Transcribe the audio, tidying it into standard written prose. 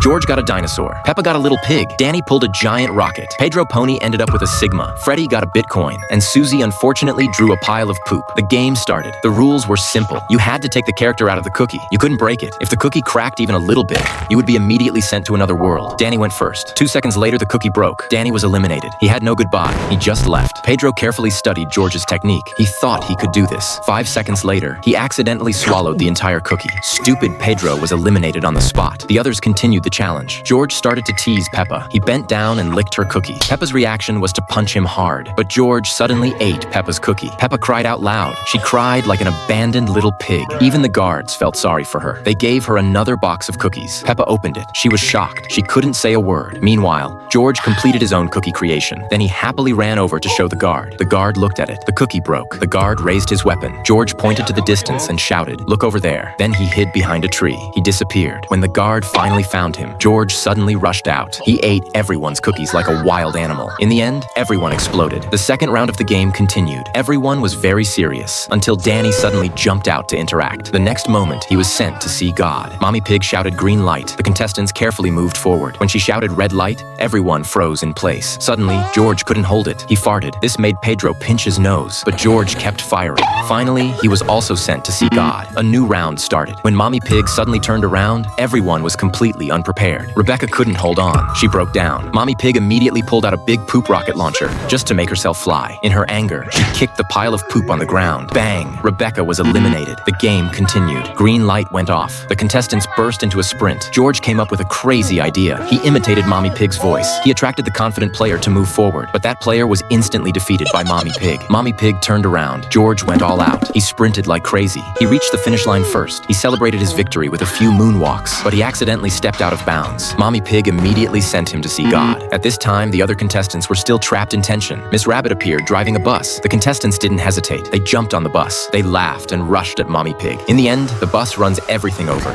George got a dinosaur. Peppa got a little pig. Danny pulled a giant rocket. Pedro Pony ended up with a Sigma. Freddy got a Bitcoin. And Susie unfortunately drew a pile of poop. The game started. The rules were simple. You had to take the character out of the cookie. You couldn't break it. If the cookie cracked even a little bit, you would be immediately sent to another world. Danny went first. 2 seconds later, the cookie broke. Danny was eliminated. He had no goodbye. He just left. Pedro carefully studied George's technique. He thought he could do this. 5 seconds later, he accidentally swallowed the entire cookie. Stupid Pedro was eliminated on the spot. The others continued the challenge. George started to tease Peppa. He bent down and licked her cookie. Peppa's reaction was to punch him hard, but George suddenly ate Peppa's cookie. Peppa cried out loud. She cried like an abandoned little pig. Even the guards felt sorry for her. They gave her another box of cookies. Peppa opened it. She was shocked. She couldn't say a word. Meanwhile, George completed his own cookie creation. Then he happily ran over to show the guard. The guard looked at it. The cookie broke. The guard raised his weapon. George pointed to the distance and shouted, "Look over there." Then he hid behind a tree. He disappeared. When the guard finally found him, George suddenly rushed out. He ate everyone's cookies like a wild animal. In the end, everyone exploded. The second round of the game continued. Everyone was very serious until Danny suddenly jumped out to interact. The next moment, he was sent to see God. Mommy Pig shouted green light. The contestants carefully moved forward. When she shouted red light, everyone froze in place. Suddenly, George couldn't hold it. He farted. This made Pedro pinch his nose, but George kept firing. Finally, he was also sent to see God. A new round started. When Mommy Pig suddenly turned around, everyone was completely unprepared. Rebecca couldn't hold on. She broke down. Mommy Pig immediately pulled out a big poop rocket launcher just to make herself fly. In her anger, she kicked the pile of poop on the ground. Bang! Rebecca was eliminated. The game continued. Green light went off. The contestants burst into a sprint. George came up with a crazy idea. He imitated Mommy Pig's voice. He attracted the confident player to move forward, but that player was instantly defeated by Mommy Pig. Mommy Pig turned around. George went all out. He sprinted like crazy. He reached the finish line first. He celebrated his victory with a few moonwalks, but he accidentally stepped out of bounds. Mommy Pig immediately sent him to see God. At this time, the other contestants were still trapped in tension. Miss Rabbit appeared driving a bus. The contestants didn't hesitate. They jumped on the bus. They laughed and rushed at Mommy Pig. In the end, the bus runs everything over.